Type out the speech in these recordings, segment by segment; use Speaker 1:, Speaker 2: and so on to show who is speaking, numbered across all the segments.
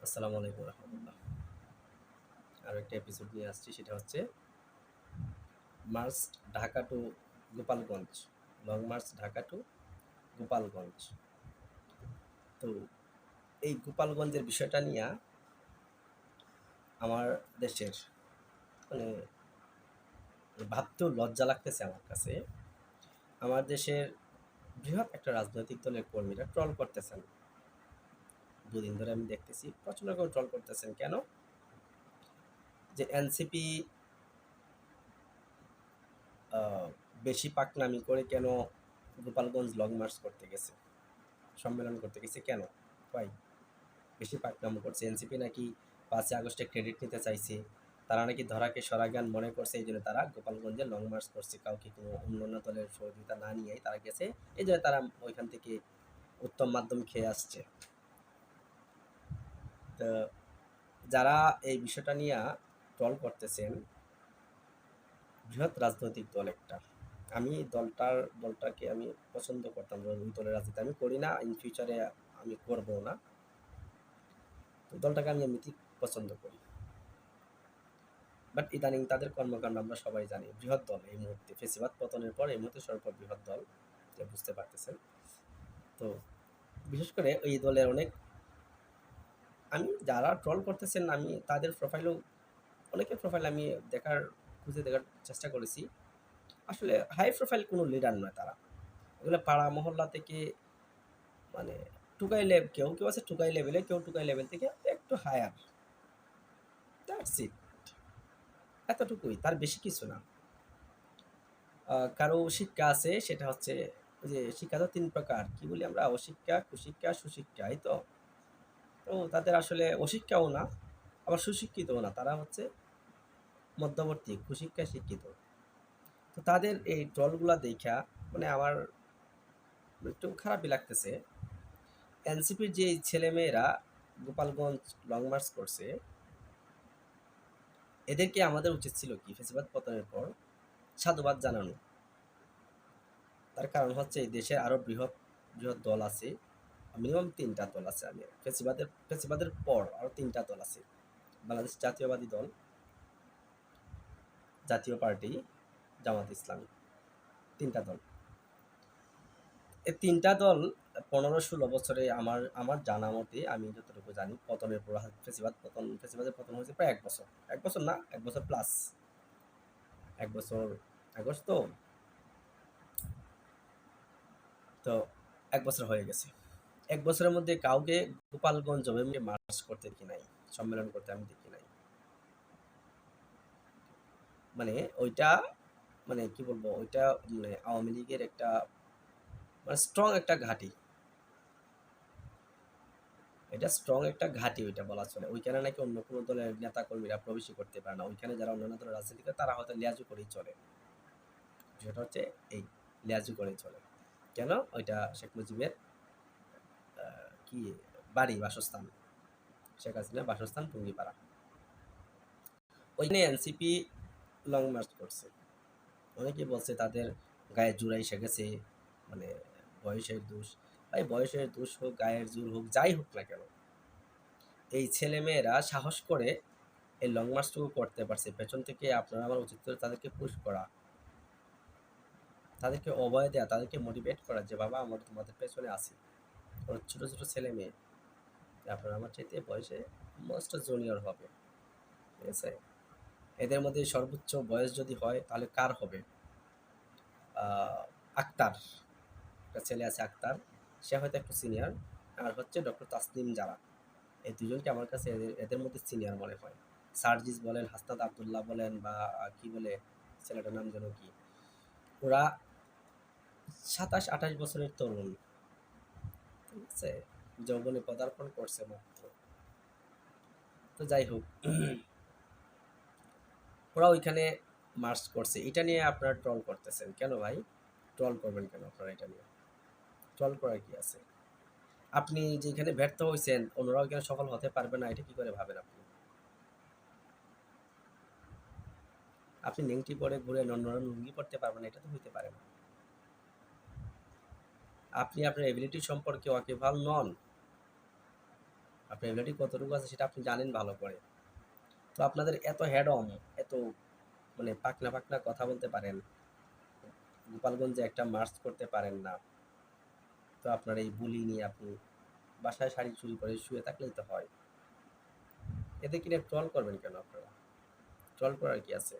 Speaker 1: আসসালামু আলাইকুম রহমতুল্লাহ। আরও একটা এপিসোড নিয়ে আসছি, সেটা হচ্ছে march Dhaka to Gopalganj, long march Dhaka to Gopalganj. তো এই গোপালগঞ্জের বিষয়টা নিয়ে আমার দেশের মানে ভাবতেও লজ্জা লাগতেছে আমার কাছে। আমার দেশের বৃহৎ একটা রাজনৈতিক দলের কর্মীরা ট্রল করতেছেন। দুদিন ধরে আমি দেখতেছি প্রচণ্ড করে ট্রল করতেছেন। কেন? যে এনসিপি বেশি পাকনামি করে কেন গোপালগঞ্জ লং মার্চ করতে গেছে, সম্মেলন করতে গেছে কেন? ভাই, বেশি পাকনামো করছে। এনসিপি নাকি 5ই আগস্টে ক্রেডিট নিতে চাইছে, তারা নাকি ধরাকে সরাগান মনে করছে, এই জন্য তারা গোপালগঞ্জে লং মার্চ করছে, কাউকে কোনো অন্যান্য দলের সহযোগিতা না নিয়েই তারা গেছে। এই জন্য তারা ওইখান থেকে উত্তম মাধ্যম খেয়ে আসছে। তো যারা এই বিষয়টা নিয়ে ট্রল করতেছেন, বৃহৎ রাজনৈতিক দল একটা, আমি দলটাকে আমি পছন্দ করতাম। ওই দলের রাজনীতি আমি করি না, ইন ফিউচারে আমি করবো না। তো দলটাকে আমি এমনিতেই পছন্দ করি, বাট ইদানিং তাদের কর্মকাণ্ড আমরা সবাই জানি। বৃহৎ দল এই মুহূর্তে, ফেসিবাদ পতনের পর এই মুহূর্তে সর্ববৃহৎ দল, যে বুঝতে পারতেছেন। তো বিশেষ করে এই দলের অনেক, আমি যারা ট্রল করতেছেন আমি তাদের প্রোফাইলও, অনেকের প্রোফাইল আমি খুঁজে দেখার চেষ্টা করেছি। আসলে হাই প্রোফাইল কোনো লিডার নয় তারা। এগুলো পাড়া মহল্লা থেকে, মানে টুকাই লেভেল, কেউ কেউ আছে টুকাই লেভেলে, কেউ টুকাই লেভেল থেকে একটু হায়ার, দ্যাটস ইট, এতটুকুই, তার বেশি কিছু না। কারো শিক্ষা আছে, সেটা হচ্ছে যে শিক্ষা তো 3 প্রকার, কি বলি আমরা, অশিক্ষা, কুশিক্ষা, সুশিক্ষা, এই তো। তো তাদের আসলে অশিক্ষাও না, আবার সুশিক্ষিতও না, তারা হচ্ছে মধ্যবর্তী, কুশিক্ষা শিক্ষিত। তো তাদের এই ট্রলগুলা দেখা মানে আমার একটু খারাপই লাগতেছে। এনসিপির যে ছেলেমেয়েরা গোপালগঞ্জ লং মার্চ করছে, এদেরকে আমাদের উচিত ছিল কি, ফেসিবাদ পতনের পর সাধুবাদ জানানো। তার কারণ হচ্ছে এই দেশে আরও বৃহৎ বৃহৎ দল আছে, মিনিমাম 3টা দল আছে। আমি ফেসিবাদের পর আরও 3টা দল আছে: বাংলাদেশ জাতীয়বাদী দল, জাতীয় পার্টি, জামাত ইসলামী, 3টা দল। এই 3টা দল 15-16 বছরে আমার আমার জানা মতে, আমি যতটুকু জানি, পতনের পর ফেসিবাদের পতন হয়েছে প্রায় 1 বছর, 1 বছর না, 1 বছর প্লাস, 1 বছর আগস্ট তো, তো 1 বছর হয়ে গেছে। 1 বছরের মধ্যে কাউকে গোপালগঞ্জ অভিমুখে মার্চ করতে দেখি নাই, সম্মেলন করতে আমি দেখি নাই। মানে ওইটা, মানে কি বলবো, ওইটা মানে আওয়ামী লীগের একটা মানে স্ট্রং একটা ঘাঁটি, এটা স্ট্রং একটা ঘাঁটি ওইটা বলা চলে। ওইখানে নাকি অন্য কোনো দলের নেতা কর্মীরা প্রবেশই করতে পারে না। ওইখানে যারা অন্যান্য দলের রাজনীতি করে তারা হয়তো লেজু করেই চলে। সেটা হচ্ছে এই, লেজু করেই চলে। কেন? ওইটা শেখ মুজিবের কি বাড়ি, বাসস্থান, শেখ হাসিনার বাসস্থান টুঙ্গিপাড়া। ওইখানে এনসিপি লং মার্চ করছে। অনেকে বলছে তাদের গায়ে জোর এসে গেছে, মানে বয়সের দোষ। ভাই, বয়সের দোষ হোক, গায়ের জোর হোক, যাই হোক না কেন, এই ছেলেমেয়েরা সাহস করে এই লং মার্চটুকু করতে পারছে, পেছন থেকে আপনারা, আমার উচিত ছিল তাদেরকে পুশ করা, তাদেরকে অভয় দেওয়া, তাদেরকে মোটিভেট করা যে বাবা, আমরা তোমাদের পেছনে আছি। ওরা ছোটো ছোটো ছেলে মেয়ে, আপনারা আমার চাইতে বয়সে মোস্ট জুনিয়র হবে, ঠিক আছে? এদের মধ্যে সর্বোচ্চ বয়স যদি হয় তাহলে কার হবে? আক্তার, একটা ছেলে আছে আক্তার, সে হয়তো একটু সিনিয়র। আর হচ্ছে ডক্টর তাসনিম জারা, এই দুজনকে আমার কাছে এদের মধ্যে সিনিয়র মনে হয়। সার্জিস বলেন, হাসনাত আবদুল্লাহ বলেন, বা কি বলে ছেলেটার নাম যেন কি, ওরা 27-28 বছরের তরুণ, ঠিক আছে? যৌবনে পদার্পণ করছে মাত্র। তো যাই হোক, ওরা ওইখানে মার্চ করছে, এটা নিয়ে আপনারা ট্রল করতেছেন কেন ভাই? ট্রল করবেন কেন আপনারা? এটা নিয়ে ট্রল করার কি আছে? আপনি যেখানে ব্যর্থ হয়েছেন, অন্যরাও এখানে সফল হতে পারবে না, এটা কি করে ভাবেন আপনি? আপনি নেংটি পরে ঘুরে অন্যরা লুঙ্গি পড়তে পারবেন না, এটা তো হইতে পারে না। আপনি আপনার এবিলিটি সম্পর্কে ওয়াকিবহাল নন, আপনার এবিলিটি কতটুকু আছে সেটা আপনি জানেন ভালো করে। তো আপনাদের এত হেড অন, এত মানে পাকনা পাকনা কথা বলতে পারেন, গোপালগঞ্জে একটা মার্চ করতে পারেন না, তো আপনার এই বুলি নিয়ে আপনি বাসায় শাড়ি চুরি করে শুয়ে থাকলেই তো হয়। এদের কিনে ট্রল করবেন কেন আপনারা? ট্রল করার কি আছে?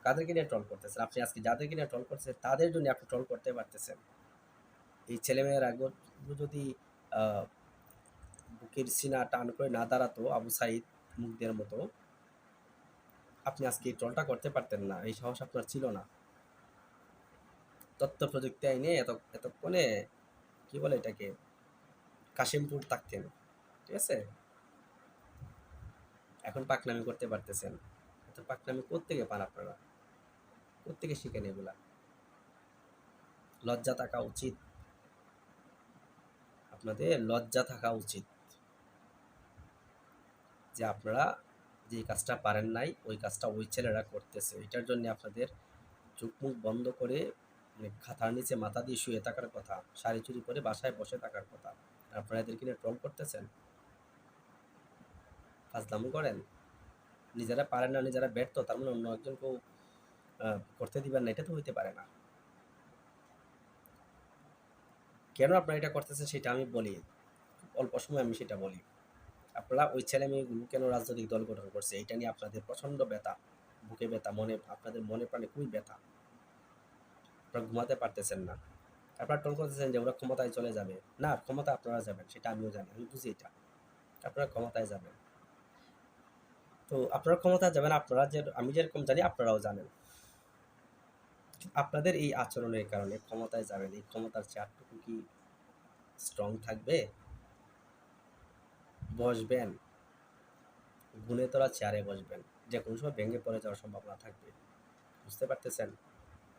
Speaker 1: কাদেরকে নিয়ে ট্রল করতেছেন আপনি? আজকে যাদেরকে নিয়ে ট্রল করতেছেন তাদের জন্য আপনি ট্রল করতে পারতেছেন। এই ছেলেমেয়েরা যদি আহ, বুকের সিনা টান করে না দাঁড়াতো আবু সাইদ মুখদের মতো, আপনি আজকে এই ট্রলটা করতে পারতেন না, এই সাহস আপনার ছিল না। তথ্য প্রযুক্তি আইনে এতক্ষণে কি বলে এটাকে কাশিমপুর থাকতেন, ঠিক আছে? এখন পাকনামি করতে পারতেছেন। এত পাকনামি কোত্থেকে পান আপনারা? কোত্থেকে শিখেন এগুলা? লজ্জা থাকা উচিত, আপনাদের লজ্জা থাকা উচিত যে আপনারা যে কাজটা পারেন নাই ওই কাজটা ওই ছেলেরা করতেছে, এটার জন্য আপনাদের চোখ মুখ বন্ধ করে মানে খাতার নিচে মাথা দিয়ে শুয়ে থাকার কথা, শাড়ি চুরি করে বাসায় বসে থাকার কথা। আপনারা এদেরকে নিয়ে ট্রল করতেছেন, ফাজলামো করেন। নিজেরা পারেন না, নিজেরা ব্যর্থ, তার মানে অন্য একজনকেও করতে দিবেন না, এটা তো হইতে পারে না। কেন আপনারা এটা করতেছেন সেটা আমি বলি, অল্প সময় আমি সেটা বলি। আপনারা ওই ছেলে মেয়েগুলো কেন রাজনৈতিক দল গঠন করছে এটা নিয়ে আপনাদের প্রচণ্ড ব্যথা, বুকে ব্যথা, মনে আপনাদের মনে প্রাণে খুবই ব্যথা। আপনারা ঘুমাতে পারতেছেন না। আপনারা ট্রল করতেছেন যে ওরা ক্ষমতায় চলে যাবে। না, ক্ষমতা আপনারা যাবেন, সেটা আমিও জানি, আমি বুঝি এটা। আপনারা ক্ষমতায় যাবেন, তো আপনারা ক্ষমতায় যাবেন, আপনারা যে আমি যেরকম জানি আপনারাও জানেন। আপনাদের এই আচরণের কারণে ক্ষমতায় যাবেন, এই ক্ষমতার চেয়ারটুকু কি স্ট্রং থাকবে? বসবেন, গুণে তোরা চেয়ারে বসবেন, যে কোনো সময় ভেঙে পড়ে যাওয়ার সম্ভাবনা থাকবে। বুঝতে পারতেছেন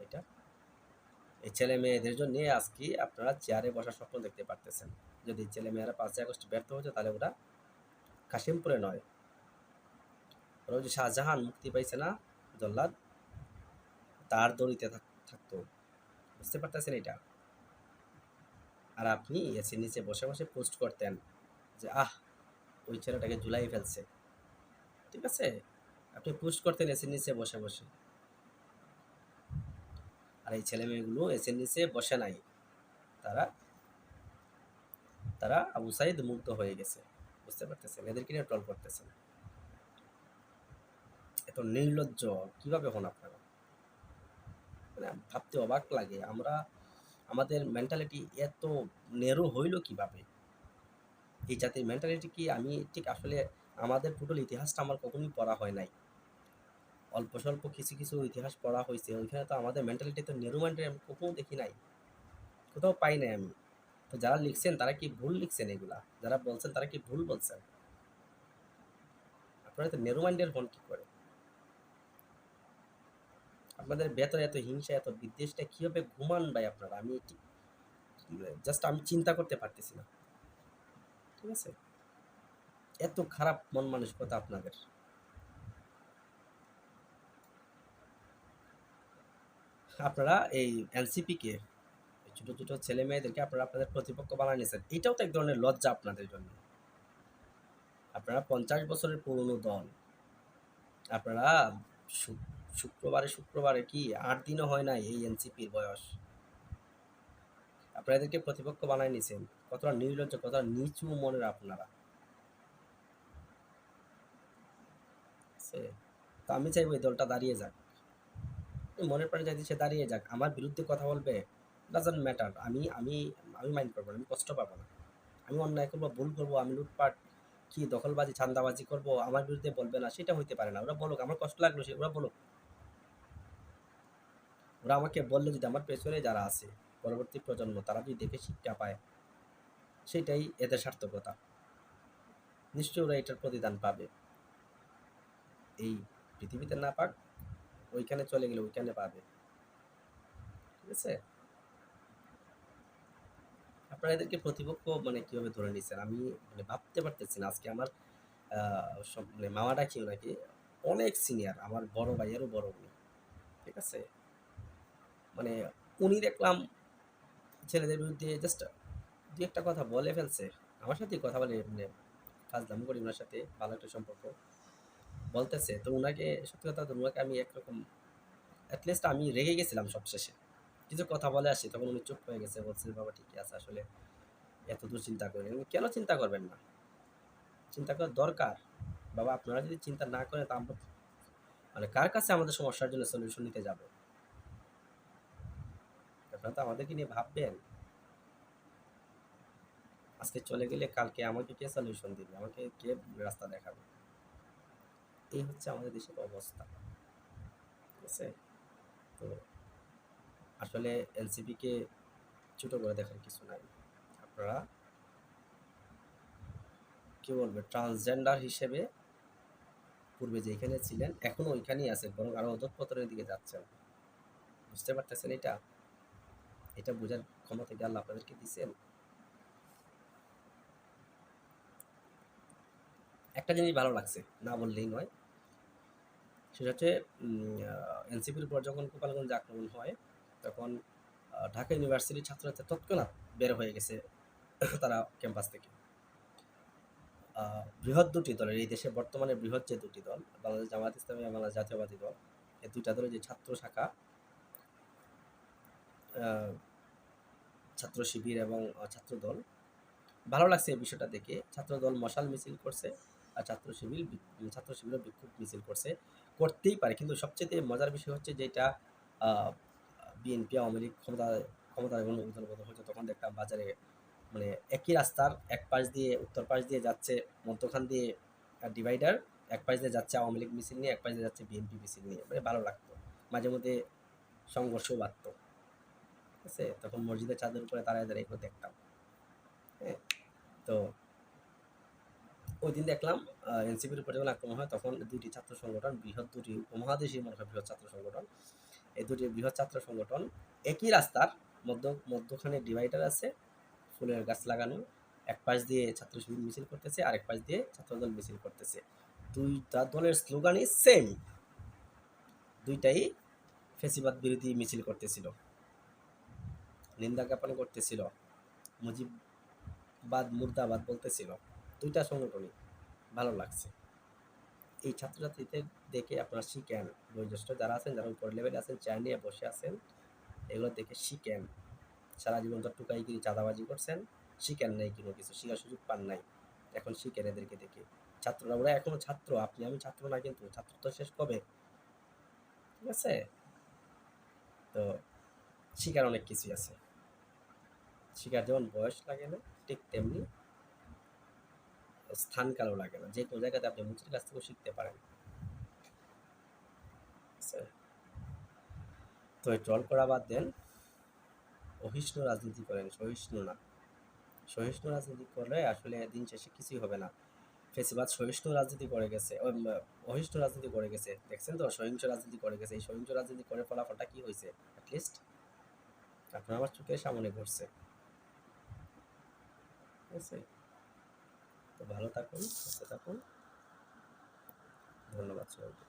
Speaker 1: এটা? এই ছেলে মেয়েদের জন্য আজকে আপনারা চেয়ারে বসার স্বপ্ন দেখতে পারতেছেন। যদি ছেলে মেয়েরা 5ই আগস্ট ব্যর্থ হতো তাহলে ওরা কাশিমপুরে নয়, ওরা ওই যে শাহজাহান মুক্তি পাইছে না, জল্লাদ, তার দড়িতে থাকতো। বুঝতে পারতেছেন এটা? আর আপনি এসির নিচে বসে বসে পোস্ট করতেন যে ওই ছেলেটাকে ঝুলাই ফেলছে, ঠিক আছে? আপনি পোস্ট করতেন এসির নিচে বসে বসে। আর এই ছেলে মেয়েগুলো এসির নিচে বসে নাই, তারা তারা আবু সাইদ মুগ্ধ হয়ে গেছে। বুঝতে পারতেছেন? এদেরকে নিয়ে ট্রল করতেছেন। এত নির্লজ্জ কিভাবে হন আপনারা? মানে ভাবতে অবাক লাগে, আমাদের মেন্টালিটি এত নেরো হইল কিভাবে? এই জাতির মেন্টালিটি কি আমি ঠিক আসলে আমাদের টোটাল ইতিহাসটা আমার কখনোই পড়া হয় নাই। অল্প স্বল্প কিছু কিছু ইতিহাস পড়া হয়েছে, ওইখানে তো আমাদের মেন্টালিটি তো নেরো মাইন্ডের আমি কখনো দেখি নাই, কোথাও পাই নাই আমি। তো যারা লিখছেন তারা কি ভুল লিখছেন? এগুলা যারা বলছেন তারা কি ভুল বলছেন? আপনারা তো নেরো মাইন্ডের হন কি করে? আপনাদের ভেতরে এত হিংসা, এত বিদ্বেষটা কিভাবে ঘুমান ভাই আপনারা? আমি জাস্ট আমি চিন্তা করতে পারতেছি না, ঠিক আছে? এত খারাপ মন মানসিকতা আপনাদের। আপনারা এই এনসিপি কে, ছোট ছোট ছেলে মেয়েদেরকে আপনারা আপনাদের প্রতিপক্ষ বানিয়ে নিয়েছেন, এটাও তো এক ধরনের লজ্জা আপনাদের জন্য। আপনারা 50 বছরের পুরনো দল, আপনারা শুক্রবারে শুক্রবারে কি 8 দিনও হয় নাই এই এনসিপির বয়স, আপনারা এদেরকে প্রতিপক্ষ বানায় নিয়েছেন। কতটা নির্লজ্জ, কতটা নিচু মনের আপনারা। তো আমি চাইবো এই দলটা দাঁড়িয়ে যাক, মনের প্রাণে চাইতে সে দাঁড়িয়ে যাক, আমার বিরুদ্ধে কথা বলবে, ডাজন্ট ম্যাটার, আমি মাইন্ড করবো না, আমি কষ্ট পাবো না। আমি অন্যায় করবো, ভুল করবো, আমি লুটপাট কি দখলবাজি চাঁদাবাজি করবো, আমার বিরুদ্ধে বলবে না, সেটা হইতে পারে না। ওরা বলুক, আমার কষ্ট লাগলো, সে ওরা বলুক। ওরা আমাকে বললে যদি আমার পেছনে যারা আছে পরবর্তী প্রজন্ম তারা যদি দেখে শিক্ষা পায়, সেটাই এদের সার্থকতা। নিশ্চয়ই ওরা এটার প্রতিদান পাবে। এই পৃথিবীতে না পাক, ওইখানে চলে গেলে ওইখানে পাবে, ঠিক আছে? আপনারা এদেরকে প্রতিপক্ষ মানে কিভাবে ধরে নিচ্ছেন আমি মানে ভাবতে পারতেছি না। আজকে আমার সব মানে মামা ডাকি ওনাকে, অনেক সিনিয়র, আমার বড় ভাইয়েরও বড় উনি, ঠিক আছে? মানে উনি দেখলাম ছেলেদের বিরুদ্ধে জাস্ট দু একটা কথা বলে ফেলছে, আমার সাথে কথা বলে মানে ফাজলামো করি ওনার সাথে, ভালো একটা সম্পর্ক বলতেছে। তো উনাকে সত্যি কথা বলতে উনাকে আমি একরকম অ্যাটলিস্ট আমি রেগে গেছিলাম সবশেষে। কিছু কথা বলে আসি তখন উনি চুপ হয়ে গেছে, বলছে বাবা ঠিকই আছে, আসলে এতদূর চিন্তা করেন। কেন চিন্তা করবেন না? চিন্তা করার দরকার। বাবা আপনারা যদি চিন্তা না করেন তা আমরা মানে কার কাছে আমাদের সমস্যার জন্য সলিউশন নিতে যাব? আপনারা তো আমাদেরকে নিয়ে ভাববেন। আজকে চলে গেলে কালকে আমাকে কে সলিউশন দিবে? আমাকে কে রাস্তা দেখাবে? এই হচ্ছে আমাদের দেশের অবস্থা। ঠিক আছে? তো আসলে এনসিপিকে ছোট করে দেখার কিছু নাই। আপনারা কি বলবে ট্রান্সজেন্ডার হিসেবে পূর্বে যেখানে ছিলেন এখনো ওইখানেই আছেন, বরং আরো অধঃপতনের দিকে যাচ্ছেন। বুঝতে পারতেছেন এটা? এটা বোঝার ক্ষমতা কি আল্লাহ আপনাদেরকে দিছেন? একটা জিনিস ভালো লাগছে, না বললেই নয়। সেটা হচ্ছে এনসিপির উপর যখন গোপালগঞ্জে আক্রমণ হয় তখন ঢাকা ইউনিভার্সিটির ছাত্রছাত্রী তৎক্ষণাৎ বের হয়ে গেছে তারা ক্যাম্পাস থেকে। বৃহৎ দুটি দলের এই দেশে বর্তমানে বৃহৎ যে দুটি দল, বাংলাদেশ জামায়াত ইসলামী এবং বাংলাদেশ জাতীয়বাদী দল, এই দুইটা দলের যে ছাত্র শাখা, আহ, ছাত্র শিবির এবং ছাত্র দল, ভালো লাগছে এই বিষয়টা দেখে। ছাত্র দল মশাল মিছিল করছে আর ছাত্র শিবিরও বিক্ষোভ মিছিল করছে, করতেই পারে। কিন্তু সবচেয়ে মজার বিষয় হচ্ছে যেটা বিএনপি আওয়ামী লীগ ক্ষমতায় যখন উত্থান হচ্ছে তখন দেখতাম বাজারে মানে একই রাস্তার এক পাশ দিয়ে উত্তর পাশ দিয়ে যাচ্ছে মধ্যখান দিয়ে ডিভাইডার, এক পাশ দিয়ে যাচ্ছে আওয়ামী লীগ মিছিল নিয়ে, এক পাশ দিয়ে যাচ্ছে বিএনপি মিছিল নিয়ে, মানে ভালো লাগতো। মাঝে মধ্যে সংঘর্ষও বাড়তো। ঠিক আছে? তখন মসজিদের চাঁদের উপরে দাঁড়ায় দাঁড়িয়ে এগুলো দেখতাম। হ্যাঁ, তো ওই দিন দেখলাম এনসিপির উপর যখন আক্রমণ হয় তখন দুটি ছাত্র সংগঠন, বৃহৎ দুটি উপমহাদেশীয় মনে হয় বৃহৎ ছাত্র সংগঠন, এই দুটি বৃহৎ ছাত্র সংগঠন একই রাস্তার মধ্যখানে ডিভাইডার আছে, ফুলের গাছ লাগানো, এক পাশ দিয়ে ছাত্র শিবির মিছিল করতেছে আর এক পাশ দিয়ে ছাত্রদল মিছিল করতেছে। দুইটা দলের স্লোগানই সেম, দুইটাই ফেসিবাদ বিরোধী মিছিল করতেছিল, নিন্দা জ্ঞাপন করতেছিল, মুজিববাদ মুর্দাবাদ বলতেছিল। দুইটা সংগঠনই ভালো লাগছে। এই ছাত্রছাত্রীদের দেখে আপনারা শিখেন, বয়োজ্যেষ্ঠ যারা আছেন, যারা উপর লেভেলে আছেন, চেয়ার নিয়ে বসে আছেন, এগুলো দেখে শিখেন। সারা জীবন তো টুকাইগিরি চাঁদাবাজি করছেন, শিখেন নাই কোনো কিছু, শিখার সুযোগ পান নাই, এখন শিখেন এদেরকে দেখে। ছাত্ররা ওরা এখনো ছাত্র, আপনি আমি ছাত্র না, কিন্তু ছাত্র তো শেষ কবে? ঠিক আছে? তো শিখার অনেক কিছুই আছে। শিখার যেমন বয়স লাগে না, ঠিক তেমনি স্থান কালও লাগে না। যে কোনো জায়গাতে আপনি মুচির কাছ থেকেও শিখতে পারেন। তো এই ট্রল করা বাদ দেন, অহিষ্ণু রাজনীতি করেন, সহিষ্ণু না। সহিষ্ণু রাজনীতি করলে আসলে দিন শেষে কিছুই হবে না। ফেসিবাদ সহিষ্ণু রাজনীতি করে গেছে, অহিষ্ণু রাজনীতি করে গেছে, দেখছেন তো, সহিংস রাজনীতি করে গেছে। এই সহিংস রাজনীতি করে ফলাফলটা কি হয়েছে? অ্যাটলিস্ট এখন আমার চোখের সামনে ঘটছে। ঠিক আছে? তো ভালো থাকুন, সুস্থ থাকুন। ধন্যবাদ সবাইকে।